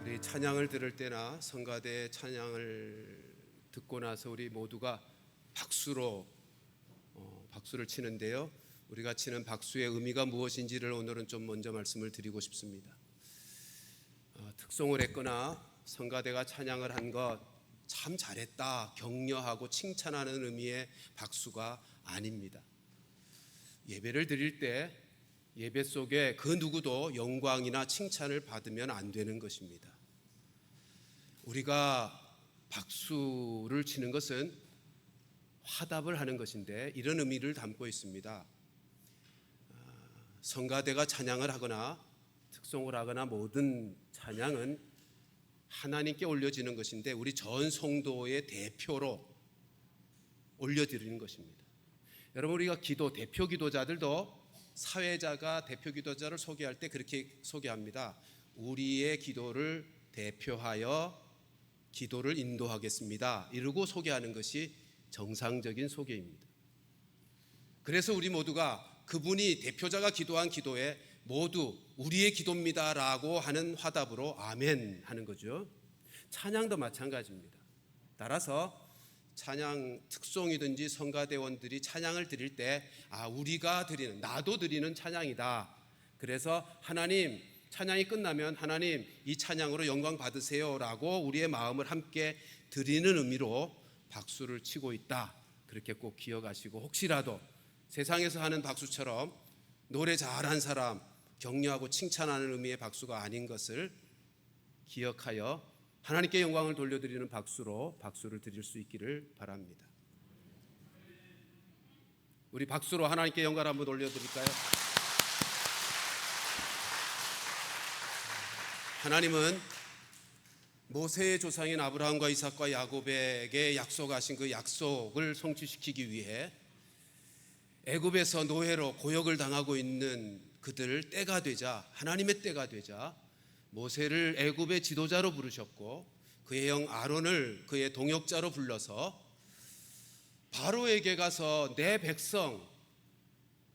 우리 찬양을 들을 때나 성가대 찬양을 듣고 나서 우리 모두가 박수를 치는데요. 우리가 치는 박수의 의미가 무엇인지를 오늘은 좀 먼저 말씀을 드리고 싶습니다. 특송을 했거나 성가대가 찬양을 한 것 참 잘했다, 격려하고 칭찬하는 의미의 박수가 아닙니다. 예배를 드릴 때 예배 속에 그 누구도 영광이나 칭찬을 받으면 안 되는 것입니다. 우리가 박수를 치는 것은 화답을 하는 것인데 이런 의미를 담고 있습니다. 성가대가 찬양을 하거나 특송을 하거나 모든 찬양은 하나님께 올려지는 것인데 우리 전 성도의 대표로 올려드리는 것입니다. 여러분, 우리가 대표 기도자들도 사회자가 대표 기도자를 소개할 때 그렇게 소개합니다. 우리의 기도를 대표하여 기도를 인도하겠습니다. 이러고 소개하는 것이 정상적인 소개입니다. 그래서 우리 모두가 그분이 대표자가 기도한 기도에 모두 우리의 기도입니다라고 하는 화답으로 아멘 하는 거죠. 찬양도 마찬가지입니다. 따라서 찬양 특송이든지 성가대원들이 찬양을 드릴 때 우리가 드리는, 나도 드리는 찬양이다. 그래서 하나님, 찬양이 끝나면 하나님 이 찬양으로 영광 받으세요 라고 우리의 마음을 함께 드리는 의미로 박수를 치고 있다. 그렇게 꼭 기억하시고, 혹시라도 세상에서 하는 박수처럼 노래 잘한 사람 격려하고 칭찬하는 의미의 박수가 아닌 것을 기억하여 하나님께 영광을 돌려드리는 박수를 드릴 수 있기를 바랍니다. 우리 박수로 하나님께 영광을 한번 올려드릴까요? 하나님은 모세의 조상인 아브라함과 이삭과 야곱에게 약속하신 그 약속을 성취시키기 위해 애굽에서 노예로 고역을 당하고 있는 그들 때가 되자, 하나님의 때가 되자 모세를 애굽의 지도자로 부르셨고 그의 형 아론을 그의 동역자로 불러서 바로에게 가서 내 백성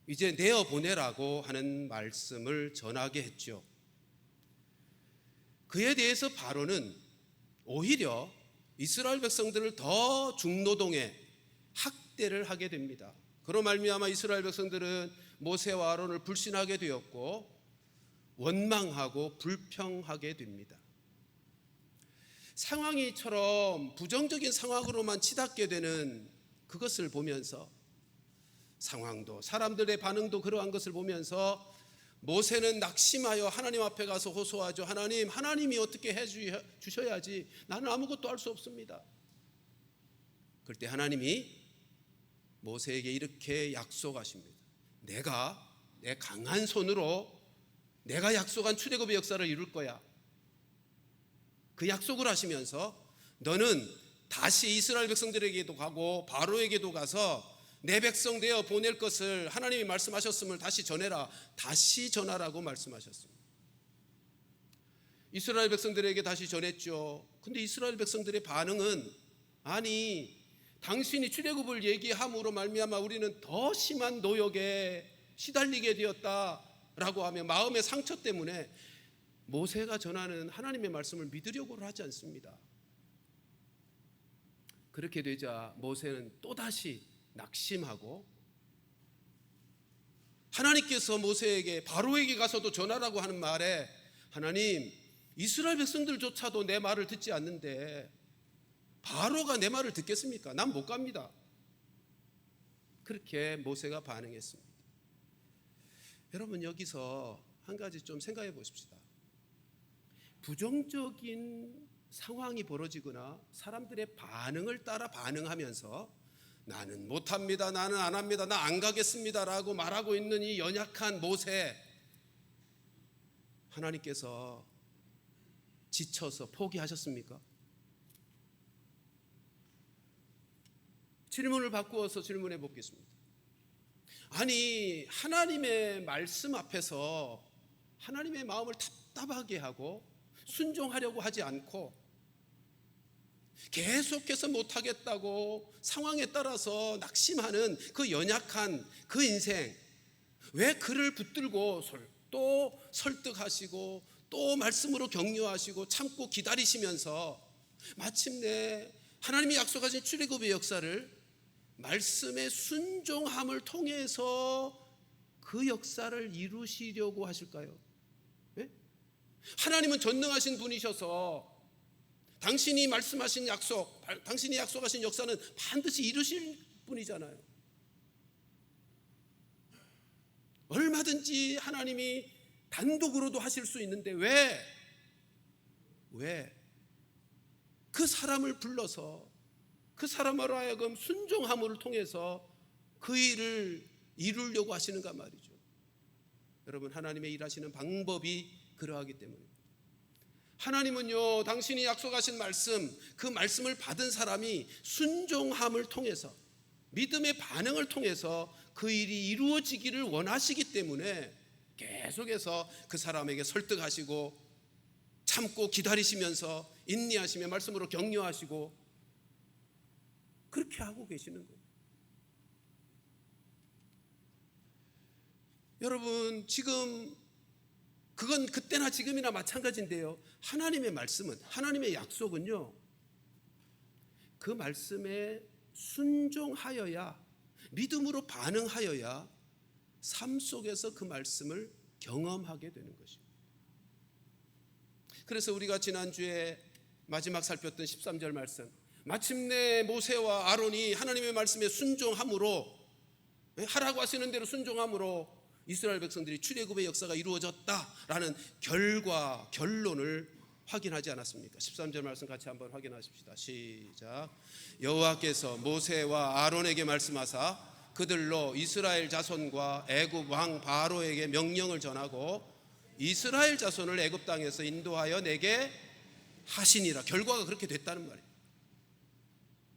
이제 내어보내라고 하는 말씀을 전하게 했죠. 그에 대해서 바로는 오히려 이스라엘 백성들을 더 중노동에 학대를 하게 됩니다. 그로 말미암아 이스라엘 백성들은 모세와 아론을 불신하게 되었고 원망하고 불평하게 됩니다. 상황이처럼 부정적인 상황으로만 치닫게 되는 그것을 보면서, 상황도 사람들의 반응도 그러한 것을 보면서 모세는 낙심하여 하나님 앞에 가서 호소하죠. 하나님이 어떻게 해주셔야지 나는 아무것도 할 수 없습니다. 그럴 때 하나님이 모세에게 이렇게 약속하십니다. 내가 내 강한 손으로 내가 약속한 출애굽의 역사를 이룰 거야. 그 약속을 하시면서 너는 다시 이스라엘 백성들에게도 가고 바로에게도 가서 내 백성 되어 보낼 것을 하나님이 말씀하셨음을 다시 전해라. 다시 전하라고 말씀하셨습니다. 이스라엘 백성들에게 다시 전했죠. 근데 이스라엘 백성들의 반응은 당신이 출애굽을 얘기함으로 말미암아 우리는 더 심한 노역에 시달리게 되었다라고 하며 마음의 상처 때문에 모세가 전하는 하나님의 말씀을 믿으려고 하지 않습니다. 그렇게 되자 모세는 또다시 낙심하고 하나님께서 모세에게 바로에게 가서도 전하라고 하는 말에 하나님, 이스라엘 백성들조차도 내 말을 듣지 않는데 바로가 내 말을 듣겠습니까? 난 못 갑니다. 그렇게 모세가 반응했습니다. 여러분, 여기서 한 가지 좀 생각해 보십시다. 부정적인 상황이 벌어지거나 사람들의 반응을 따라 반응하면서 나는 못합니다, 나는 안 합니다, 나 안 가겠습니다 라고 말하고 있는 이 연약한 모세, 하나님께서 지쳐서 포기하셨습니까? 질문을 바꾸어서 질문해 보겠습니다. 하나님의 말씀 앞에서 하나님의 마음을 답답하게 하고 순종하려고 하지 않고 계속해서 못하겠다고 상황에 따라서 낙심하는 그 연약한 그 인생, 왜 그를 붙들고 또 설득하시고 또 말씀으로 격려하시고 참고 기다리시면서 마침내 하나님이 약속하신 출애굽의 역사를 말씀의 순종함을 통해서 그 역사를 이루시려고 하실까요? 네? 하나님은 전능하신 분이셔서 당신이 말씀하신 약속, 당신이 약속하신 역사는 반드시 이루실 분이잖아요. 얼마든지 하나님이 단독으로도 하실 수 있는데 왜 그 사람을 불러서 그 사람으로 하여금 순종함을 통해서 그 일을 이루려고 하시는가 말이죠. 여러분, 하나님의 일하시는 방법이 그러하기 때문입니다. 하나님은요, 당신이 약속하신 말씀, 그 말씀을 받은 사람이 순종함을 통해서, 믿음의 반응을 통해서 그 일이 이루어지기를 원하시기 때문에 계속해서 그 사람에게 설득하시고 참고 기다리시면서 인내하시며 말씀으로 격려하시고 그렇게 하고 계시는 거예요. 여러분, 지금 그건 그때나 지금이나 마찬가지인데요, 하나님의 말씀은, 하나님의 약속은요, 그 말씀에 순종하여야, 믿음으로 반응하여야 삶 속에서 그 말씀을 경험하게 되는 것입니다. 그래서 우리가 지난주에 마지막 살폈던 13절 말씀, 마침내 모세와 아론이 하나님의 말씀에 순종함으로, 하라고 하시는 대로 순종함으로 이스라엘 백성들이 출애굽의 역사가 이루어졌다라는 결론을 확인하지 않았습니까? 13절 말씀 같이 한번 확인하십시다. 시작. 여호와께서 모세와 아론에게 말씀하사 그들로 이스라엘 자손과 애굽 왕 바로에게 명령을 전하고 이스라엘 자손을 애굽 땅에서 인도하여 내게 하시니라. 결과가 그렇게 됐다는 말이에요.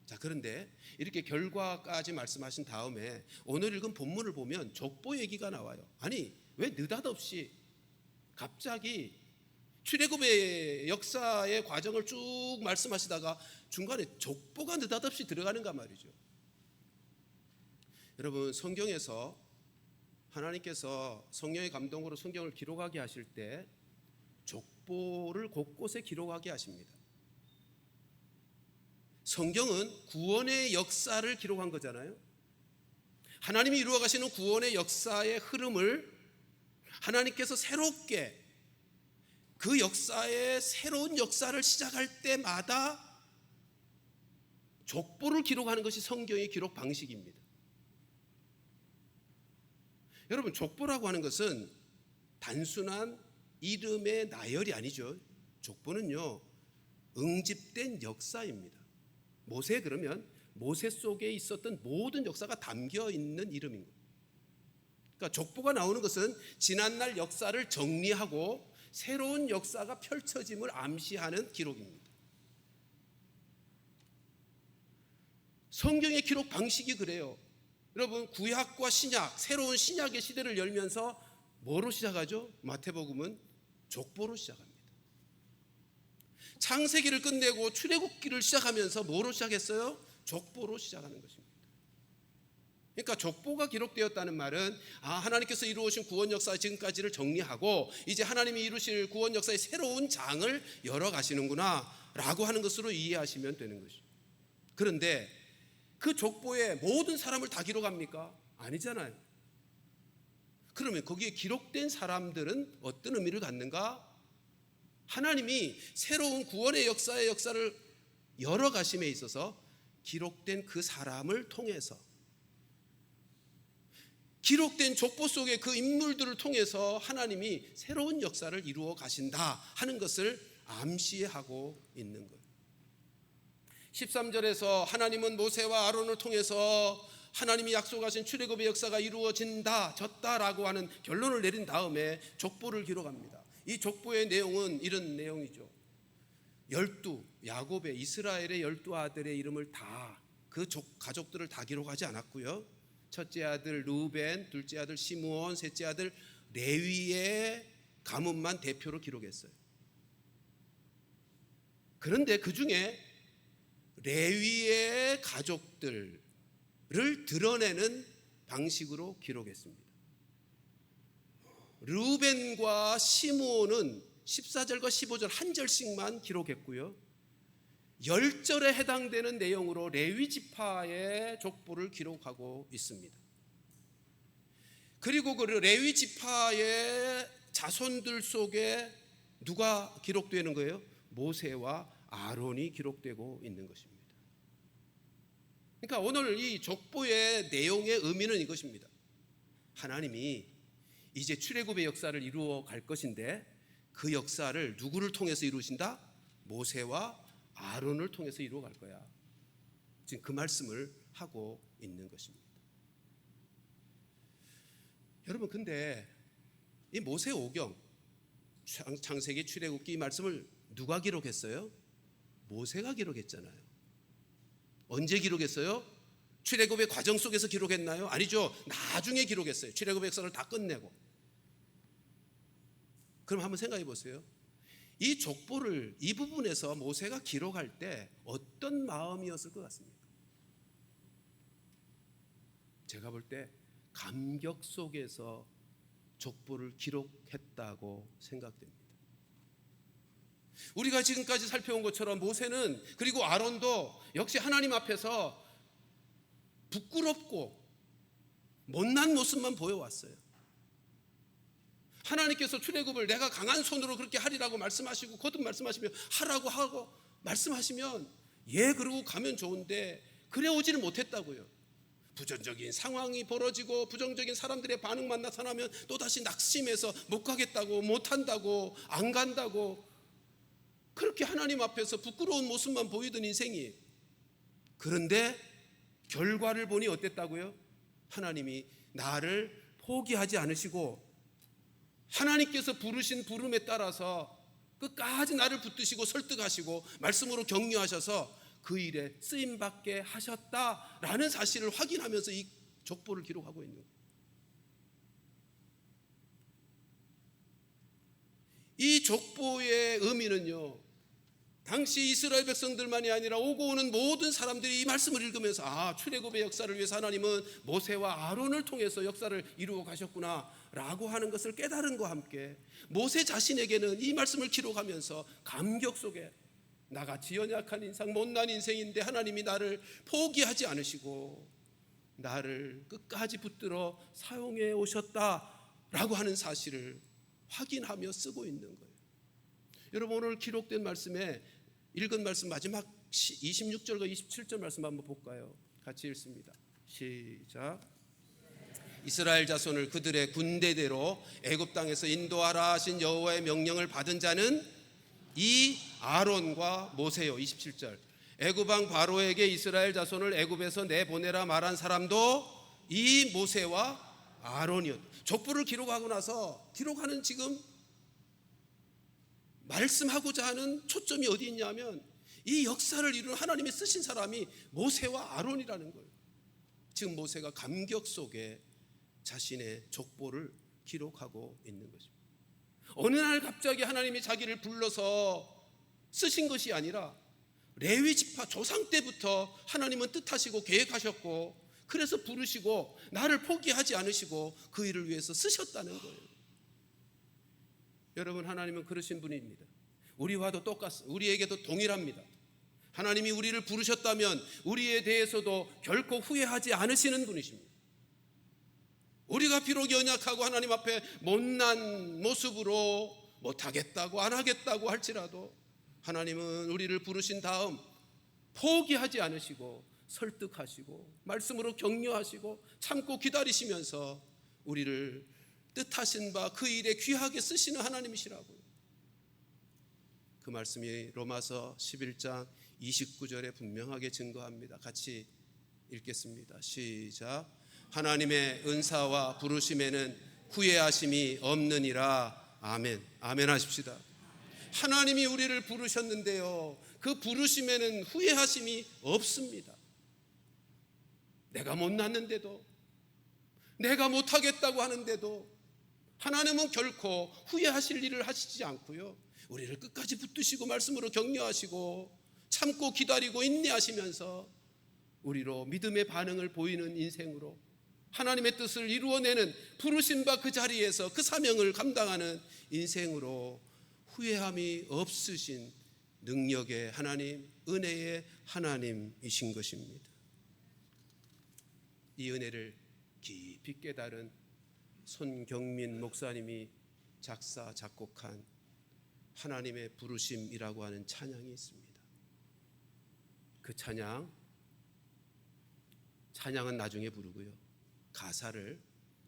자, 그런데 이렇게 결과까지 말씀하신 다음에 오늘 읽은 본문을 보면 족보 얘기가 나와요. 아니, 왜 느닷없이 갑자기 출애굽의 역사의 과정을 쭉 말씀하시다가 중간에 족보가 느닷없이 들어가는가 말이죠. 여러분, 성경에서 하나님께서 성령의 감동으로 성경을 기록하게 하실 때 족보를 곳곳에 기록하게 하십니다. 성경은 구원의 역사를 기록한 거잖아요. 하나님이 이루어 가시는 구원의 역사의 흐름을 하나님께서 새롭게 그 역사의 새로운 역사를 시작할 때마다 족보를 기록하는 것이 성경의 기록 방식입니다. 여러분, 족보라고 하는 것은 단순한 이름의 나열이 아니죠. 족보는요, 응집된 역사입니다. 모세, 그러면 모세 속에 있었던 모든 역사가 담겨 있는 이름인 거예요. 그러니까 족보가 나오는 것은 지난날 역사를 정리하고 새로운 역사가 펼쳐짐을 암시하는 기록입니다. 성경의 기록 방식이 그래요. 여러분, 구약과 신약, 새로운 신약의 시대를 열면서 뭐로 시작하죠? 마태복음은 족보로 시작합니다. 창세기를 끝내고 출애굽기를 시작하면서 뭐로 시작했어요? 족보로 시작하는 것입니다. 그러니까 족보가 기록되었다는 말은 하나님께서 이루어오신 구원 역사 지금까지를 정리하고 이제 하나님이 이루실 구원 역사의 새로운 장을 열어가시는구나 라고 하는 것으로 이해하시면 되는 것이죠. 그런데 그 족보에 모든 사람을 다 기록합니까? 아니잖아요. 그러면 거기에 기록된 사람들은 어떤 의미를 갖는가? 하나님이 새로운 구원의 역사를 열어가심에 있어서 기록된 그 사람을 통해서, 기록된 족보 속의 그 인물들을 통해서 하나님이 새로운 역사를 이루어 가신다 하는 것을 암시하고 있는 거예요. 13절에서 하나님은 모세와 아론을 통해서 하나님이 약속하신 출애굽의 역사가 이루어진다라고 하는 결론을 내린 다음에 족보를 기록합니다. 이 족보의 내용은 이런 내용이죠. 야곱의, 이스라엘의 12아들의 이름을 다, 그 가족들을 다 기록하지 않았고요. 첫째 아들 루벤, 둘째 아들 시므온, 셋째 아들 레위의 가문만 대표로 기록했어요. 그런데 그 중에 레위의 가족들을 드러내는 방식으로 기록했습니다. 르우벤과 시므온은 14절과 15절 한 절씩만 기록했고요. 10절에 해당되는 내용으로 레위 지파의 족보를 기록하고 있습니다. 그리고 그 레위 지파의 자손들 속에 누가 기록되는 거예요? 모세와 아론이 기록되고 있는 것입니다. 그러니까 오늘 이 족보의 내용의 의미는 이것입니다. 하나님이 이제 출애굽의 역사를 이루어 갈 것인데 그 역사를 누구를 통해서 이루신다? 모세와 아론을 통해서 이루어 갈 거야. 지금 그 말씀을 하고 있는 것입니다. 여러분, 근데 이 모세 오경, 창세기, 출애굽기 이 말씀을 누가 기록했어요? 모세가 기록했잖아요. 언제 기록했어요? 출애굽의 과정 속에서 기록했나요? 아니죠. 나중에 기록했어요. 출애굽의 역사를 다 끝내고. 그럼 한번 생각해 보세요. 이 족보를 이 부분에서 모세가 기록할 때 어떤 마음이었을 것 같습니까? 제가 볼 때 감격 속에서 족보를 기록했다고 생각됩니다. 우리가 지금까지 살펴온 것처럼 모세는, 그리고 아론도 역시 하나님 앞에서 부끄럽고 못난 모습만 보여왔어요. 하나님께서 출애굽을 내가 강한 손으로 그렇게 하리라고 말씀하시고 거듭 말씀하시면 하라고 하고 말씀하시면 예 그러고 가면 좋은데 그래 오지는 못했다고요. 부정적인 상황이 벌어지고 부정적인 사람들의 반응만 나타나면 또다시 낙심해서 못 가겠다고, 못한다고, 안 간다고, 그렇게 하나님 앞에서 부끄러운 모습만 보이던 인생이. 그런데 결과를 보니 어땠다고요? 하나님이 나를 포기하지 않으시고 하나님께서 부르신 부름에 따라서 끝까지 나를 붙드시고 설득하시고 말씀으로 격려하셔서 그 일에 쓰임받게 하셨다라는 사실을 확인하면서 이 족보를 기록하고 있는 거예요. 이 족보의 의미는요, 당시 이스라엘 백성들만이 아니라 오고 오는 모든 사람들이 이 말씀을 읽으면서 출애굽의 역사를 위해서 하나님은 모세와 아론을 통해서 역사를 이루어 가셨구나 라고 하는 것을 깨달음과 함께 모세 자신에게는 이 말씀을 기록하면서 감격 속에 나같이 연약한 인생, 못난 인생인데 하나님이 나를 포기하지 않으시고 나를 끝까지 붙들어 사용해 오셨다라고 하는 사실을 확인하며 쓰고 있는 거예요. 여러분, 오늘 기록된 말씀에 읽은 말씀 마지막 26절과 27절 말씀 한번 볼까요? 같이 읽습니다. 시작. 이스라엘 자손을 그들의 군대대로 애굽 땅에서 인도하라 하신 여호와의 명령을 받은 자는 이 아론과 모세요. 27절. 애굽 왕 바로에게 이스라엘 자손을 애굽에서 내보내라 말한 사람도 이 모세와 아론이었다. 족보를 기록하고 나서 기록하는 지금 말씀하고자 하는 초점이 어디 있냐면 이 역사를 이루는 하나님이 쓰신 사람이 모세와 아론이라는 거예요. 지금 모세가 감격 속에 자신의 족보를 기록하고 있는 것입니다. 어느 날 갑자기 하나님이 자기를 불러서 쓰신 것이 아니라 레위 지파 조상 때부터 하나님은 뜻하시고 계획하셨고 그래서 부르시고 나를 포기하지 않으시고 그 일을 위해서 쓰셨다는 거예요. 여러분, 하나님은 그러신 분입니다. 우리와도 똑같습니다. 우리에게도 동일합니다. 하나님이 우리를 부르셨다면 우리에 대해서도 결코 후회하지 않으시는 분이십니다. 우리가 비록 연약하고 하나님 앞에 못난 모습으로 못하겠다고 안 하겠다고 할지라도 하나님은 우리를 부르신 다음 포기하지 않으시고 설득하시고 말씀으로 격려하시고 참고 기다리시면서 우리를 뜻하신 바 그 일에 귀하게 쓰시는 하나님이시라고요. 그 말씀이 로마서 11장 29절에 분명하게 증거합니다. 같이 읽겠습니다. 시작. 하나님의 은사와 부르심에는 후회하심이 없느니라. 아멘. 아멘 하십시다. 하나님이 우리를 부르셨는데요, 그 부르심에는 후회하심이 없습니다. 내가 못났는데도, 내가 못하겠다고 하는데도 하나님은 결코 후회하실 일을 하시지 않고요, 우리를 끝까지 붙드시고 말씀으로 격려하시고 참고 기다리고 인내하시면서 우리로 믿음의 반응을 보이는 인생으로 하나님의 뜻을 이루어내는 부르신 바 그 자리에서 그 사명을 감당하는 인생으로 후회함이 없으신 능력의 하나님, 은혜의 하나님이신 것입니다. 이 은혜를 깊이 깨달은 손경민 목사님이 작사 작곡한 하나님의 부르심이라고 하는 찬양이 있습니다. 그 찬양은 나중에 부르고요, 가사를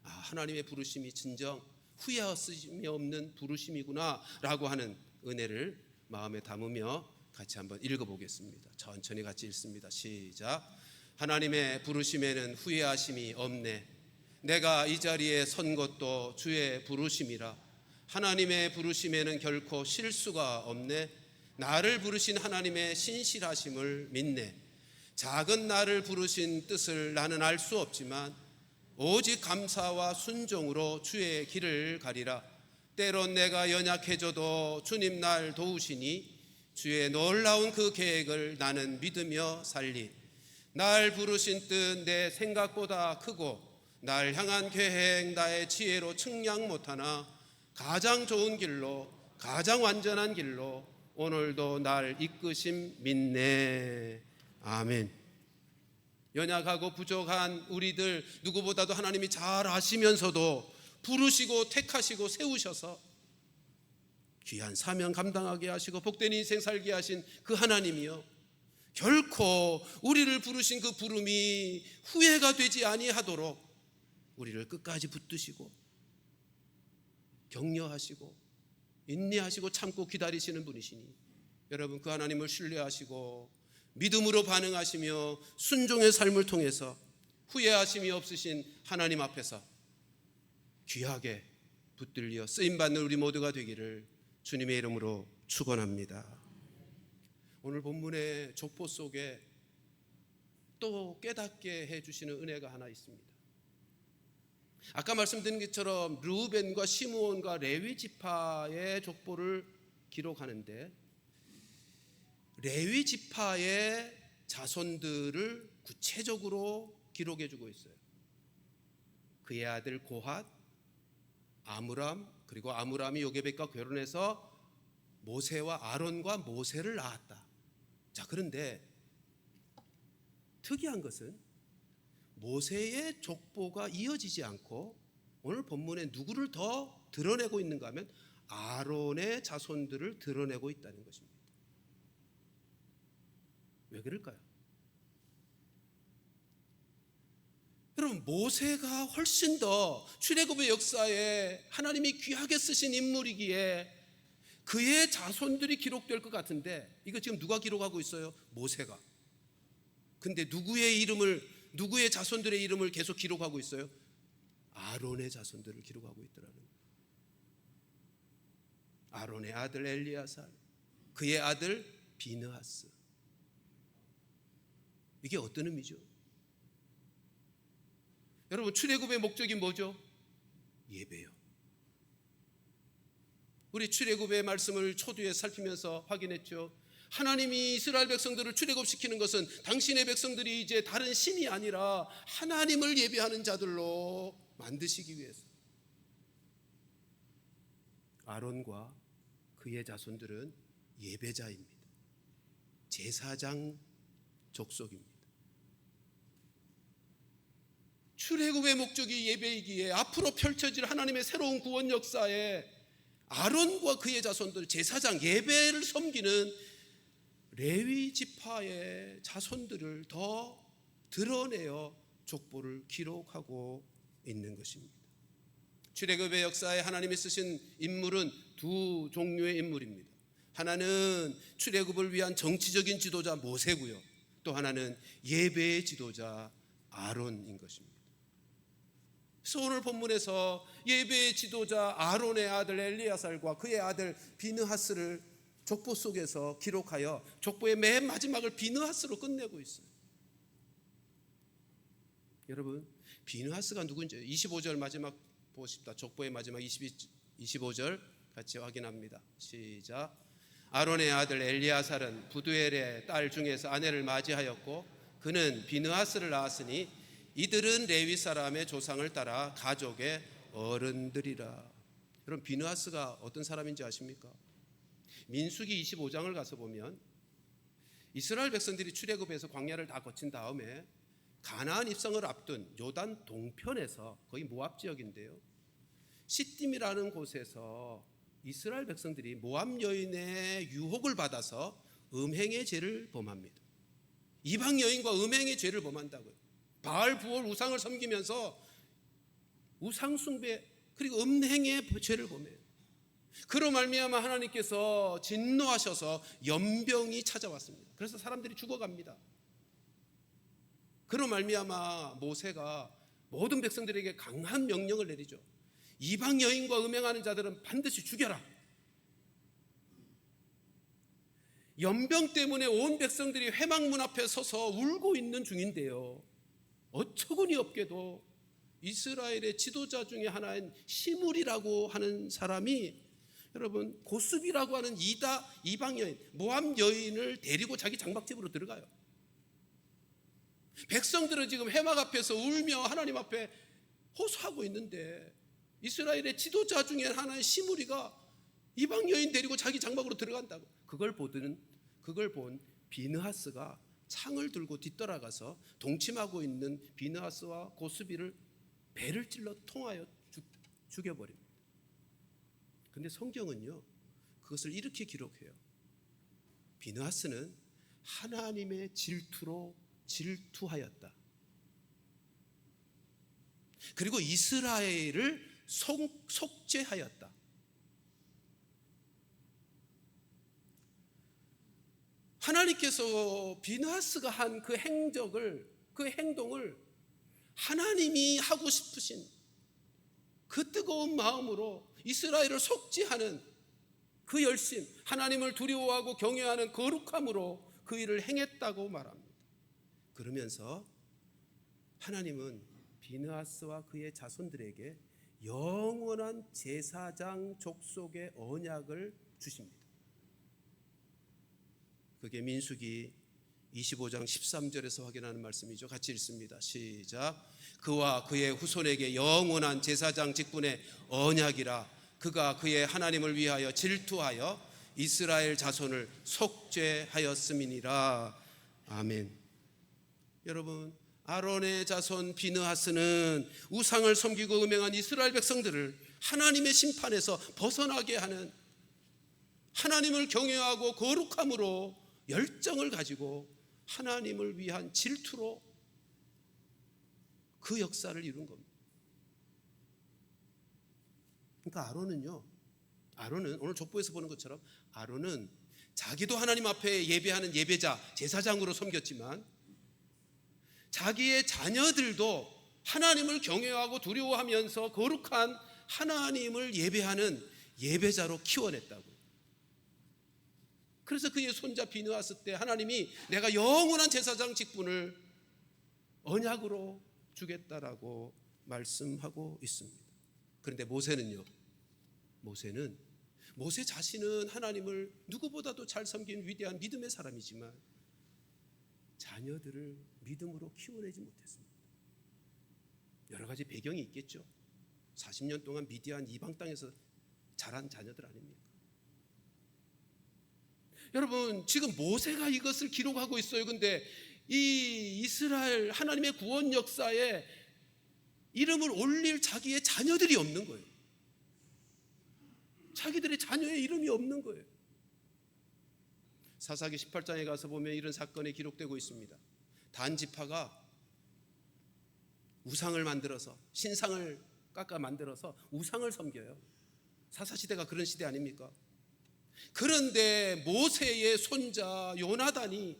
하나님의 부르심이 진정 후회하심이 없는 부르심이구나 라고 하는 은혜를 마음에 담으며 같이 한번 읽어보겠습니다. 천천히 같이 읽습니다. 시작. 하나님의 부르심에는 후회하심이 없네. 내가 이 자리에 선 것도 주의 부르심이라. 하나님의 부르심에는 결코 실수가 없네. 나를 부르신 하나님의 신실하심을 믿네. 작은 나를 부르신 뜻을 나는 알 수 없지만 오직 감사와 순종으로 주의 길을 가리라. 때론 내가 연약해져도 주님 날 도우시니 주의 놀라운 그 계획을 나는 믿으며 살리. 날 부르신 뜻 내 생각보다 크고 날 향한 계획 나의 지혜로 측량 못하나 가장 좋은 길로, 가장 완전한 길로 오늘도 날 이끄심 믿네. 아멘. 연약하고 부족한 우리들 누구보다도 하나님이 잘 아시면서도 부르시고 택하시고 세우셔서 귀한 사명 감당하게 하시고 복된 인생 살게 하신 그 하나님이요, 결코 우리를 부르신 그 부름이 후회가 되지 아니하도록 우리를 끝까지 붙드시고 격려하시고 인내하시고 참고 기다리시는 분이시니, 여러분 그 하나님을 신뢰하시고 믿음으로 반응하시며 순종의 삶을 통해서 후회하심이 없으신 하나님 앞에서 귀하게 붙들려 쓰임받는 우리 모두가 되기를 주님의 이름으로 축원합니다. 오늘 본문의 족보 속에 또 깨닫게 해주시는 은혜가 하나 있습니다. 아까 말씀드린 것처럼 르우벤과 시므온과 레위 지파의 족보를 기록하는데 레위 지파의 자손들을 구체적으로 기록해 주고 있어요. 그의 아들 고핫, 아므람, 그리고 아므람이 요게벳과 결혼해서 모세와 아론과 모세를 낳았다. 자, 그런데 특이한 것은 모세의 족보가 이어지지 않고 오늘 본문에 누구를 더 드러내고 있는가 하면 아론의 자손들을 드러내고 있다는 것입니다. 왜 그럴까요? 여러분, 모세가 훨씬 더 출애굽의 역사에 하나님이 귀하게 쓰신 인물이기에 그의 자손들이 기록될 것 같은데, 이거 지금 누가 기록하고 있어요? 모세가. 근데 누구의 자손들의 이름을 계속 기록하고 있어요? 아론의 자손들을 기록하고 있더라는 거예요. 아론의 아들 엘리야살, 그의 아들 비느하스. 이게 어떤 의미죠? 여러분, 출애굽의 목적이 뭐죠? 예배요. 우리 출애굽의 말씀을 초두에 살피면서 확인했죠. 하나님이 이스라엘 백성들을 출애굽시키는 것은 당신의 백성들이 이제 다른 신이 아니라 하나님을 예배하는 자들로 만드시기 위해서. 아론과 그의 자손들은 예배자입니다. 제사장 족속입니다. 출애굽의 목적이 예배이기에 앞으로 펼쳐질 하나님의 새로운 구원 역사에 아론과 그의 자손들, 제사장, 예배를 섬기는 레위 지파의 자손들을 더 드러내어 족보를 기록하고 있는 것입니다. 출애굽의 역사에 하나님이 쓰신 인물은 두 종류의 인물입니다. 하나는 출애굽을 위한 정치적인 지도자 모세고요, 또 하나는 예배의 지도자 아론인 것입니다. 그래서 오늘 본문에서 예배의 지도자 아론의 아들 엘리야살과 그의 아들 비느하스를 족보 속에서 기록하여 족보의 맨 마지막을 비느하스로 끝내고 있어요. 여러분, 비느하스가 누군지 25절 마지막 보십시다. 족보의 마지막 25절 같이 확인합니다. 시작. 아론의 아들 엘리야살은 부두엘의 딸 중에서 아내를 맞이하였고 그는 비느하스를 낳았으니 이들은 레위 사람의 조상을 따라 가족의 어른들이라. 여러분, 비느하스가 어떤 사람인지 아십니까? 민수기 25장을 가서 보면 이스라엘 백성들이 출애굽해서 광야를 다 거친 다음에 가나안 입성을 앞둔 요단 동편에서 거의 모압 지역인데요, 시딤이라는 곳에서 이스라엘 백성들이 모압 여인의 유혹을 받아서 음행의 죄를 범합니다. 이방 여인과 음행의 죄를 범한다고요. 바알 부올 우상을 섬기면서 우상 숭배 그리고 음행의 죄를 범해요. 그로 말미암아 하나님께서 진노하셔서 연병이 찾아왔습니다. 그래서 사람들이 죽어갑니다. 그로 말미암아 모세가 모든 백성들에게 강한 명령을 내리죠. 이방 여인과 음행하는 자들은 반드시 죽여라. 연병 때문에 온 백성들이 회막문 앞에 서서 울고 있는 중인데요, 어처구니 없게도 이스라엘의 지도자 중에 하나인 시므리라고 하는 사람이 여러분 고스비라고 하는 이방 여인 모압 여인을 데리고 자기 장막집으로 들어가요. 백성들은 지금 회막 앞에서 울며 하나님 앞에 호소하고 있는데 이스라엘의 지도자 중에 하나인 시므리가 이방 여인 데리고 자기 장막으로 들어간다고. 그걸 본 비느하스가 창을 들고 뒤돌아가서 동침하고 있는 비느하스와 고스비를 배를 찔러 통하여 죽여버립니다. 그런데 성경은요, 그것을 이렇게 기록해요. 비느하스는 하나님의 질투로 질투하였다. 그리고 이스라엘을 속죄하였다. 하나님께서 비느하스가 한 그 행동을 하나님이 하고 싶으신 그 뜨거운 마음으로 이스라엘을 속죄하는 그 열심, 하나님을 두려워하고 경외하는 거룩함으로 그 일을 행했다고 말합니다. 그러면서 하나님은 비느하스와 그의 자손들에게 영원한 제사장 족속의 언약을 주십니다. 그게 민수기 25장 13절에서 확인하는 말씀이죠. 같이 읽습니다. 시작. 그와 그의 후손에게 영원한 제사장 직분의 언약이라. 그가 그의 하나님을 위하여 질투하여 이스라엘 자손을 속죄하였음이니라. 아멘. 여러분, 아론의 자손 비느하스는 우상을 섬기고 음행한 이스라엘 백성들을 하나님의 심판에서 벗어나게 하는, 하나님을 경외하고 거룩함으로 열정을 가지고 하나님을 위한 질투로 그 역사를 이룬 겁니다. 그러니까 아론은 오늘 족보에서 보는 것처럼 아론은 자기도 하나님 앞에 예배하는 예배자, 제사장으로 섬겼지만 자기의 자녀들도 하나님을 경외하고 두려워하면서 거룩한 하나님을 예배하는 예배자로 키워냈다고. 그래서 그의 손자 비느하스 때 하나님이 내가 영원한 제사장 직분을 언약으로 주겠다라고 말씀하고 있습니다. 그런데 모세는 모세 자신은 하나님을 누구보다도 잘 섬긴 위대한 믿음의 사람이지만 자녀들을 믿음으로 키워내지 못했습니다. 여러 가지 배경이 있겠죠. 40년 동안 미디안 이방 땅에서 자란 자녀들 아닙니까? 여러분, 지금 모세가 이것을 기록하고 있어요. 근데 이 이스라엘 하나님의 구원 역사에 이름을 올릴 자기의 자녀들이 없는 거예요. 자기들의 자녀의 이름이 없는 거예요. 사사기 18장에 가서 보면 이런 사건이 기록되고 있습니다. 단 지파가 우상을 만들어서, 신상을 깎아 만들어서 우상을 섬겨요. 사사시대가 그런 시대 아닙니까? 그런데 모세의 손자 요나단이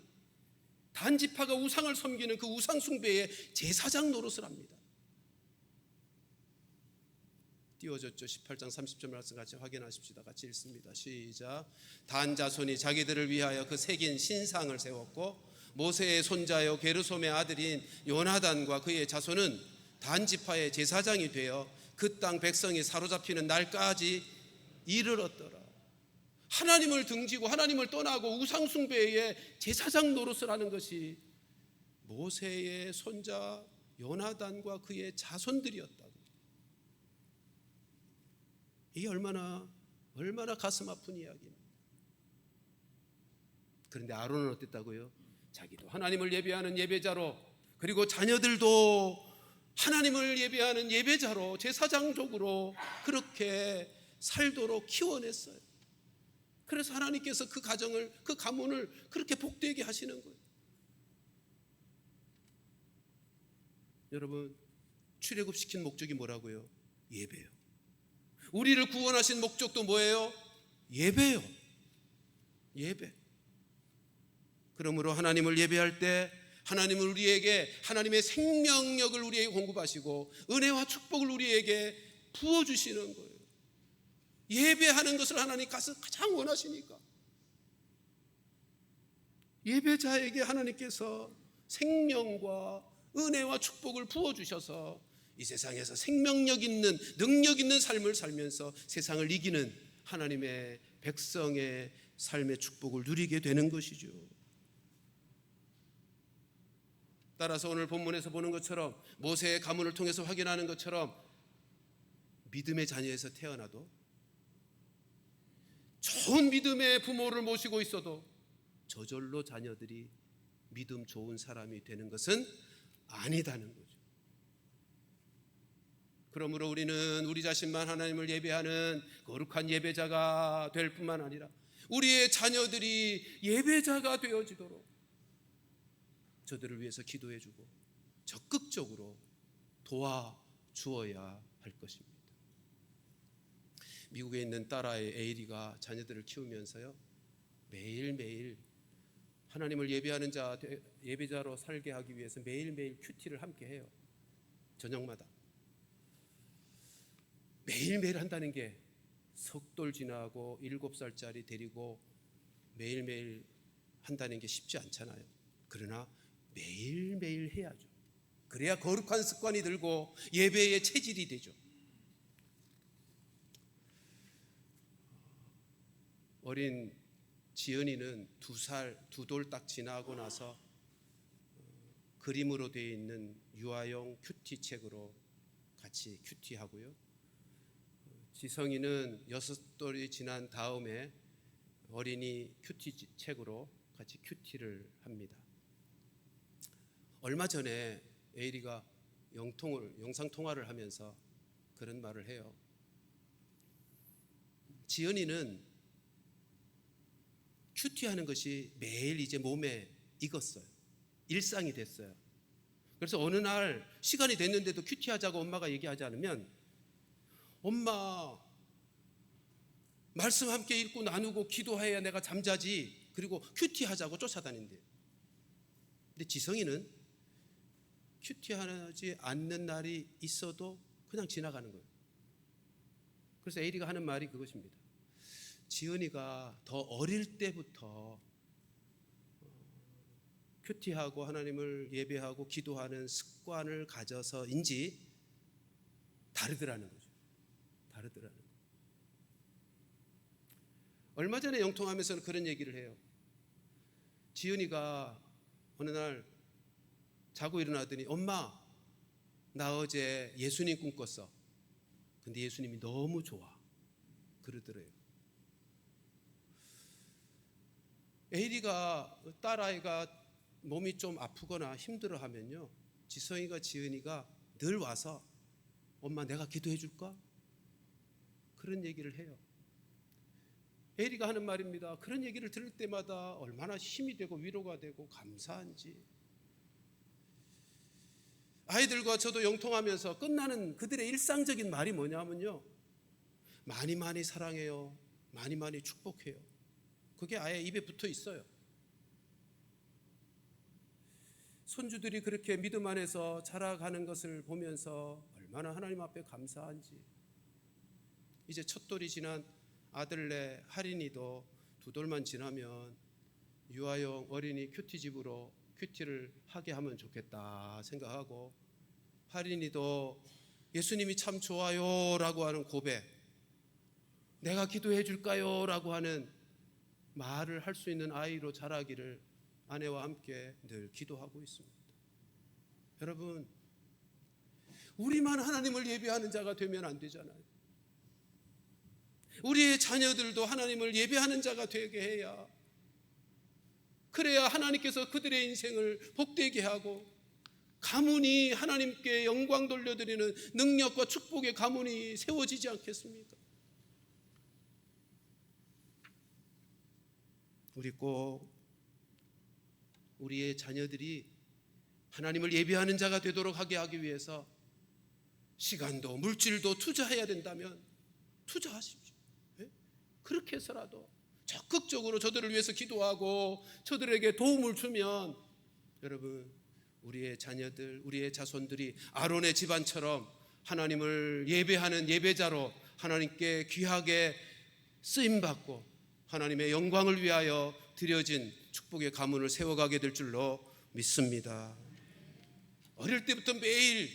단지파가 우상을 섬기는 그 우상 숭배의 제사장 노릇을 합니다. 띄워졌죠. 18장 30절 말씀 같이 확인하십시다. 같이 읽습니다. 시작. 단 자손이 자기들을 위하여 그 새긴 신상을 세웠고 모세의 손자요 게르솜의 아들인 요나단과 그의 자손은 단지파의 제사장이 되어 그 땅 백성이 사로잡히는 날까지 이르렀더라. 하나님을 등지고 하나님을 떠나고 우상 숭배의 제사장 노릇을 하는 것이 모세의 손자 요나단과 그의 자손들이었다고. 이게 얼마나 가슴 아픈 이야기입니다. 그런데 아론은 어땠다고요? 자기도 하나님을 예배하는 예배자로, 그리고 자녀들도 하나님을 예배하는 예배자로 제사장족으로 그렇게 살도록 키워냈어요. 그래서 하나님께서 그 가정을, 그 가문을 그렇게 복되게 하시는 거예요. 여러분, 출애굽시킨 목적이 뭐라고요? 예배요. 우리를 구원하신 목적도 뭐예요? 예배요. 예배. 그러므로 하나님을 예배할 때 하나님은 우리에게 하나님의 생명력을 우리에게 공급하시고 은혜와 축복을 우리에게 부어주시는 거예요. 예배하는 것을 하나님께서 가장 원하시니까. 예배자에게 하나님께서 생명과 은혜와 축복을 부어주셔서 이 세상에서 생명력 있는, 능력 있는 삶을 살면서 세상을 이기는 하나님의 백성의 삶의 축복을 누리게 되는 것이죠. 따라서 오늘 본문에서 보는 것처럼, 모세의 가문을 통해서 확인하는 것처럼, 믿음의 자녀에서 태어나도, 좋은 믿음의 부모를 모시고 있어도 저절로 자녀들이 믿음 좋은 사람이 되는 것은 아니다는 거죠. 그러므로 우리는 우리 자신만 하나님을 예배하는 거룩한 예배자가 될 뿐만 아니라 우리의 자녀들이 예배자가 되어지도록 저들을 위해서 기도해주고 적극적으로 도와주어야 할 것입니다. 미국에 있는 딸아이 에이리가 자녀들을 키우면서요, 매일매일 하나님을 예배하는 자, 예배자로 살게 하기 위해서 매일매일 큐티를 함께 해요. 저녁마다. 매일매일 한다는 게 석 돌 지나고 7살짜리 데리고 매일매일 한다는 게 쉽지 않잖아요. 그러나 매일매일 해야죠. 그래야 거룩한 습관이 들고 예배의 체질이 되죠. 어린 지연이는 2살, 2돌 딱 지나고 나서 그림으로 되어 있는 유아용 큐티 책으로 같이 큐티하고요. 지성이는 6돌이 지난 다음에 어린이 큐티 책으로 같이 큐티를 합니다. 얼마 전에 에이리가 영상통화를 하면서 그런 말을 해요. 지연이는 큐티하는 것이 매일 이제 몸에 익었어요. 일상이 됐어요. 그래서 어느 날 시간이 됐는데도 큐티하자고 엄마가 얘기하지 않으면 엄마 말씀 함께 읽고 나누고 기도해야 내가 잠자지, 그리고 큐티하자고 쫓아다닌대요. 근데 지성이는 큐티하지 않는 날이 있어도 그냥 지나가는 거예요. 그래서 에이리가 하는 말이 그것입니다. 지은이가 더 어릴 때부터 큐티하고 하나님을 예배하고 기도하는 습관을 가져서인지 다르더라는 거죠. 다르더라는 거예요. 얼마 전에 영통하면서는 그런 얘기를 해요. 지은이가 어느 날 자고 일어나더니 엄마, 나 어제 예수님 꿈꿨어. 근데 예수님이 너무 좋아. 그러더래요. 에이리가, 딸아이가 몸이 좀 아프거나 힘들어하면요, 지성이가 지은이가 늘 와서 엄마 내가 기도해 줄까? 그런 얘기를 해요. 에이리가 하는 말입니다. 그런 얘기를 들을 때마다 얼마나 힘이 되고 위로가 되고 감사한지. 아이들과 저도 영통하면서 끝나는 그들의 일상적인 말이 뭐냐면요, 많이 많이 사랑해요, 많이 많이 축복해요. 그게 아예 입에 붙어 있어요. 손주들이 그렇게 믿음 안에서 자라가는 것을 보면서 얼마나 하나님 앞에 감사한지. 이제 첫 돌이 지난 아들네 하린이도 2돌만 지나면 유아용 어린이 큐티집으로 큐티를 하게 하면 좋겠다 생각하고, 하린이도 예수님이 참 좋아요 라고 하는 고백, 내가 기도해 줄까요 라고 하는 말을 할 수 있는 아이로 자라기를 아내와 함께 늘 기도하고 있습니다. 여러분, 우리만 하나님을 예배하는 자가 되면 안 되잖아요. 우리의 자녀들도 하나님을 예배하는 자가 되게 해야 그래야 하나님께서 그들의 인생을 복되게 하고 가문이 하나님께 영광 돌려드리는 능력과 축복의 가문이 세워지지 않겠습니까? 우리 꼭 우리의 자녀들이 하나님을 예배하는 자가 되도록 하기 위해서 시간도 물질도 투자해야 된다면 투자하십시오. 그렇게 해서라도 적극적으로 저들을 위해서 기도하고 저들에게 도움을 주면 여러분, 우리의 자녀들, 우리의 자손들이 아론의 집안처럼 하나님을 예배하는 예배자로 하나님께 귀하게 쓰임받고 하나님의 영광을 위하여 드려진 축복의 가문을 세워가게 될 줄로 믿습니다. 어릴 때부터 매일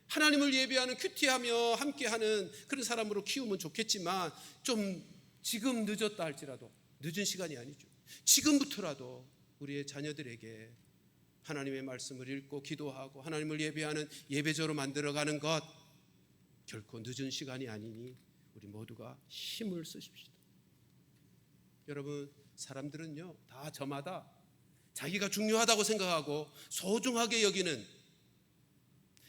하나님을 예배하는 큐티하며 함께하는 그런 사람으로 키우면 좋겠지만 좀 지금 늦었다 할지라도, 늦은 시간이 아니죠, 지금부터라도 우리의 자녀들에게 하나님의 말씀을 읽고 기도하고 하나님을 예배하는 예배자로 만들어가는 것 결코 늦은 시간이 아니니 우리 모두가 힘을 쓰십시다. 여러분, 사람들은요 다 저마다 자기가 중요하다고 생각하고 소중하게 여기는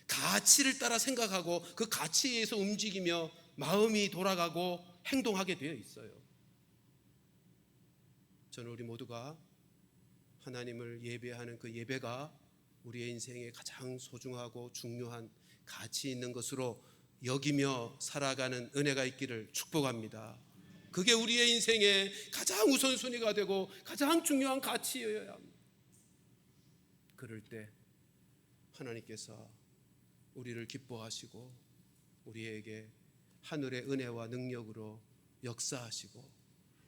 가치를 따라 생각하고 그 가치에 의해서 움직이며 마음이 돌아가고 행동하게 되어 있어요. 저는 우리 모두가 하나님을 예배하는 그 예배가 우리의 인생에 가장 소중하고 중요한 가치 있는 것으로 여기며 살아가는 은혜가 있기를 축복합니다. 그게 우리의 인생의 가장 우선순위가 되고 가장 중요한 가치여야 합니다. 그럴 때 하나님께서 우리를 기뻐하시고 우리에게 하늘의 은혜와 능력으로 역사하시고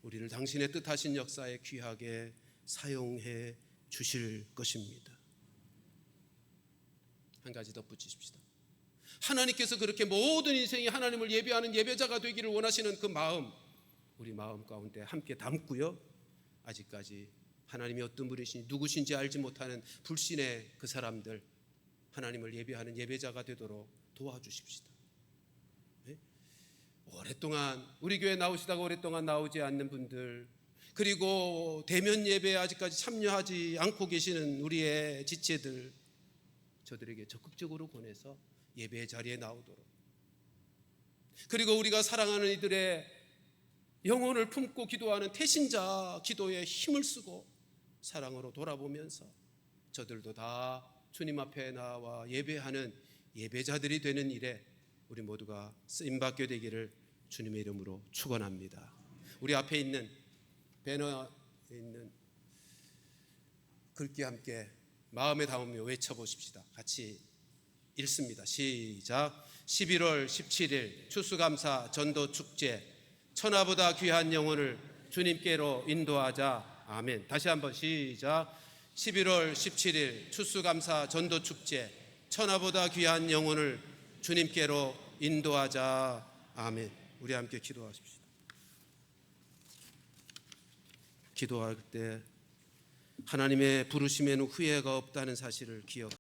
우리를 당신의 뜻하신 역사에 귀하게 사용해 주실 것입니다. 한 가지 덧붙이십시다. 하나님께서 그렇게 모든 인생이 하나님을 예배하는 예배자가 되기를 원하시는 그 마음, 우리 마음 가운데 함께 담고요, 아직까지 하나님이 어떤 분이신지 누구신지 알지 못하는 불신의 그 사람들, 하나님을 예배하는 예배자가 되도록 도와주십시다. 네? 오랫동안 우리 교회 나오시다가 오랫동안 나오지 않는 분들, 그리고 대면 예배에 아직까지 참여하지 않고 계시는 우리의 지체들, 저들에게 적극적으로 권해서 예배 자리에 나오도록, 그리고 우리가 사랑하는 이들의 영혼을 품고 기도하는 태신자 기도에 힘을 쓰고 사랑으로 돌아보면서 저들도 다 주님 앞에 나와 예배하는 예배자들이 되는 일에 우리 모두가 쓰임받게 되기를 주님의 이름으로 축원합니다. 우리 앞에 있는 배너에 있는 글귀 함께 마음에 담으며 외쳐보십시다. 같이 읽습니다. 시작. 11월 17일 추수감사 전도축제, 천하보다 귀한 영혼을 주님께로 인도하자. 아멘. 다시 한번 시작. 11월 17일 추수감사 전도축제, 천하보다 귀한 영혼을 주님께로 인도하자. 아멘. 우리 함께 기도하십시다. 기도할 때 하나님의 부르심에는 후회가 없다는 사실을 기억